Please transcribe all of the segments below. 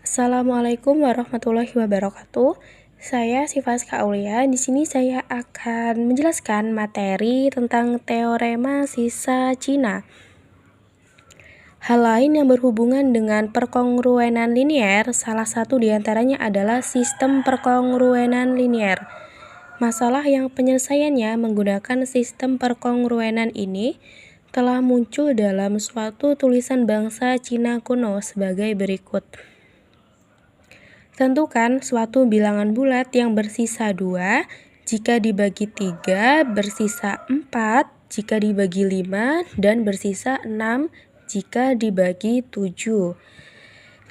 Assalamualaikum warahmatullahi wabarakatuh. Saya Syifa Aulia. Di sini saya akan menjelaskan materi tentang teorema sisa Cina. Hal lain yang berhubungan dengan perkongruenan linier, salah satu diantaranya adalah sistem perkongruenan linier. Masalah yang penyelesaiannya menggunakan sistem perkongruenan ini telah muncul dalam suatu tulisan bangsa Cina kuno sebagai berikut. Tentukan suatu bilangan bulat yang bersisa 2 jika dibagi 3, bersisa 4 jika dibagi 5, dan bersisa 6 jika dibagi 7.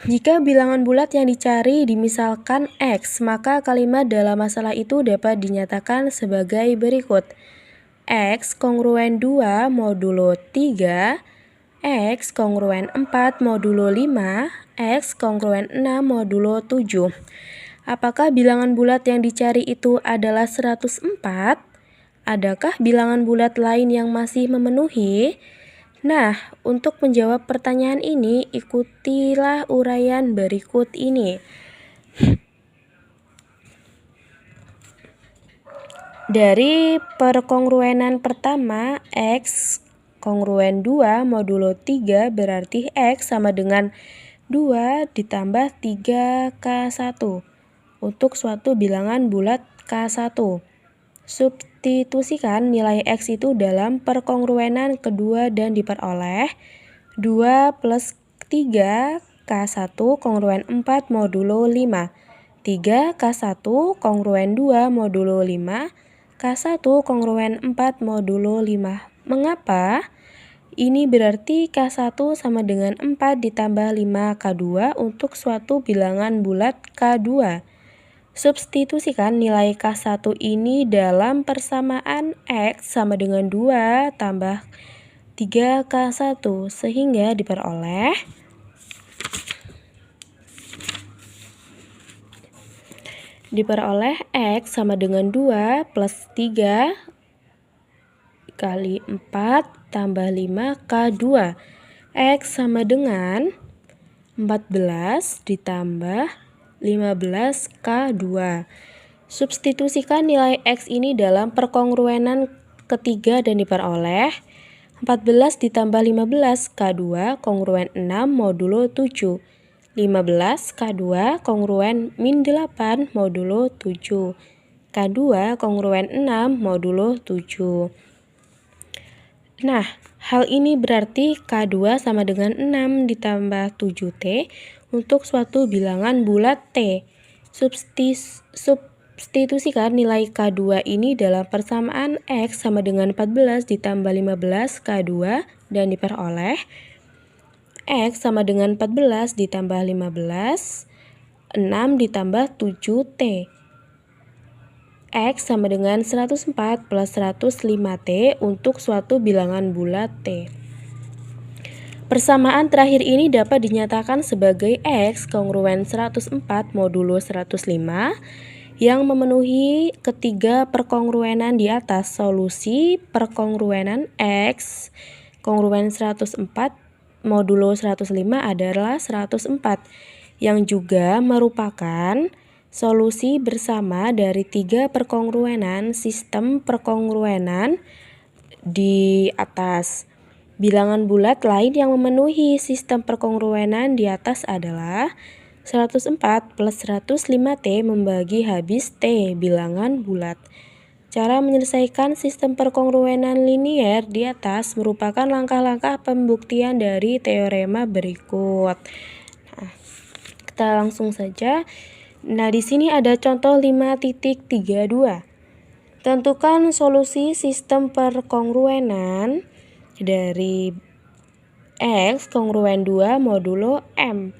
Jika bilangan bulat yang dicari dimisalkan X, maka kalimat dalam masalah itu dapat dinyatakan sebagai berikut. X kongruen 2 modulo 3, X kongruen 4 modulo 5, X kongruen 6 modulo 7. Apakah bilangan bulat yang dicari itu adalah 104? Adakah bilangan bulat lain yang masih memenuhi? Nah, untuk menjawab pertanyaan ini, ikutilah uraian berikut ini. Dari perkongruenan pertama, X kongruen 2 modulo 3 berarti X sama dengan 2 ditambah 3K1 untuk suatu bilangan bulat K1. Substitusikan nilai X itu dalam perkongruenan kedua dan diperoleh 2 plus 3 K1 kongruen 4 modulo 5, 3 K1 kongruen 2 modulo 5, K1 kongruen 4 modulo 5. Mengapa? Ini berarti K1 sama dengan 4 ditambah 5K2 untuk suatu bilangan bulat K2. Substitusikan nilai K1 ini dalam persamaan X sama dengan 2 tambah 3K1 sehingga diperoleh X sama dengan 2 plus 3 kali 4 tambah 5K2. X sama dengan 14 ditambah 15K2. Substitusikan nilai X ini dalam perkongruenan ketiga dan diperoleh 14 ditambah 15K2 kongruen 6 modulo 7. 15K2 kongruen min 8 modulo 7. K2 kongruen 6 modulo 7. Nah, hal ini berarti K2 sama dengan 6 ditambah 7T untuk suatu bilangan bulat T. Substitusikan nilai K2 ini dalam persamaan X sama dengan 14 ditambah 15 K2 dan diperoleh X sama dengan 14 ditambah 15, 6 ditambah 7T. X sama dengan 104 plus 105T untuk suatu bilangan bulat T. Persamaan terakhir ini dapat dinyatakan sebagai X kongruen 104 modulo 105 yang memenuhi ketiga perkongruenan di atas. Solusi perkongruenan X kongruen 104 modulo 105 adalah 104 yang juga merupakan solusi bersama dari tiga perkongruenan sistem perkongruenan di atas. Bilangan bulat lain yang memenuhi sistem perkongruenan di atas adalah 104 plus 105T membagi habis T bilangan bulat. Cara menyelesaikan sistem perkongruenan linier di atas merupakan langkah-langkah pembuktian dari teorema berikut. Nah, kita langsung saja. Nah, di sini ada contoh 5.32. Tentukan solusi sistem perkongruenan dari X kongruen 2 modulo M,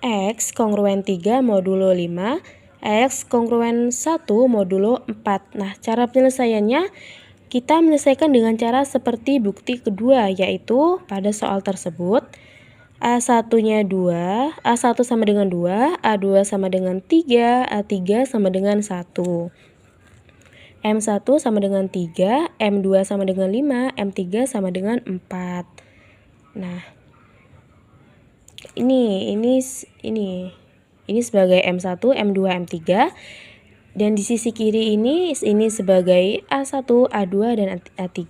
X kongruen 3 modulo 5, X kongruen 1 modulo 4. Nah, cara penyelesaiannya kita menyelesaikan dengan cara seperti bukti kedua, yaitu pada soal tersebut A1-nya 2, A1 sama dengan 2, A2 sama dengan 3, A3 sama dengan 1. M1 sama dengan 3, M2 sama dengan 5, M3 sama dengan 4. Nah, ini ini sebagai M1, M2, M3. Dan di sisi kiri ini sebagai A1, A2, dan A3.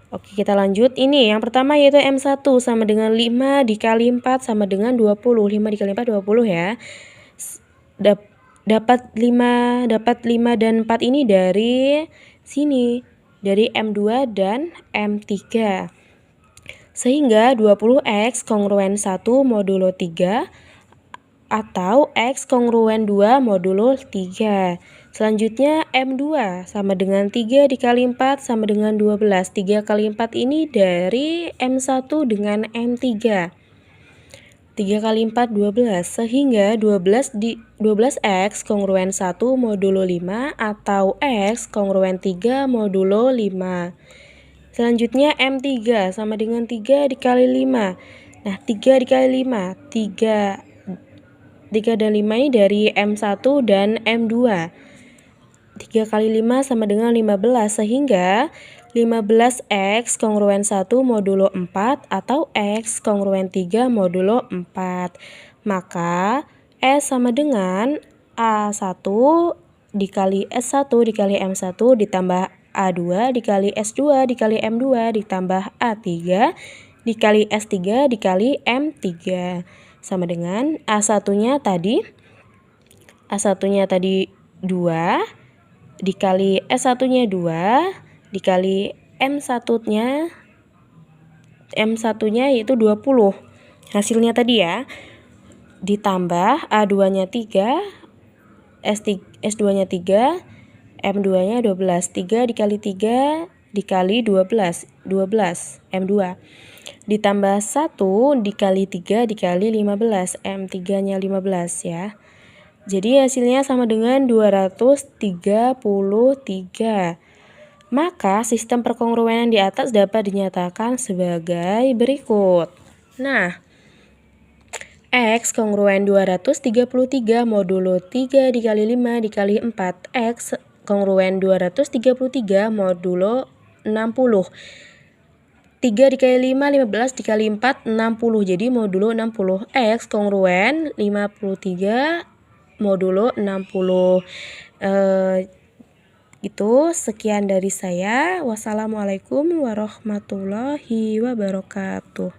Oke, kita lanjut. Ini yang pertama yaitu M1 sama dengan 5 dikali 4 sama dengan 20. 5 dikali 4 20 ya. Dapat 5 dan 4 ini dari sini, dari M2 dan M3. Sehingga 20X kongruen 1 modulo 3 atau X kongruen 2 modulo 3. Selanjutnya M2 sama dengan 3 dikali 4 sama dengan 12. 3 kali 4 ini dari M1 dengan M3. 3 kali 4 12, sehingga 12X kongruen 1 modulo 5 atau X kongruen 3 modulo 5. Selanjutnya M3 sama dengan 3 dikali 5. Nah, 3 dikali 5, 3 dan 5 ini dari M1 dan M2. 3 kali 5 sama dengan 15, sehingga 15X kongruen 1 modulo 4 atau X kongruen 3 modulo 4. Maka S sama dengan A1 dikali S1 dikali M1 ditambah A2 dikali S2 dikali M2 ditambah A3 dikali S3 dikali M3. Sama dengan A1-nya tadi 2 dikali S1-nya 2 dikali M1-nya yaitu 20. Hasilnya tadi ya. Ditambah A2-nya 3, S2-nya 3, M2-nya 12. 3 dikali 3 dikali 12 M2. Ditambah 1 dikali 3 dikali 15, M3-nya 15 ya. Jadi hasilnya sama dengan 233. Maka sistem perkongruenan di atas dapat dinyatakan sebagai berikut. Nah, X kongruen 233 modulo 3 dikali 5 dikali 4. X kongruen 233 modulo 60. 3 dikali 5, 15 dikali 4, 60. Jadi modulo 60. X kongruen 53 modulo 60. Itu sekian dari saya. Wassalamualaikum warahmatullahi wabarakatuh.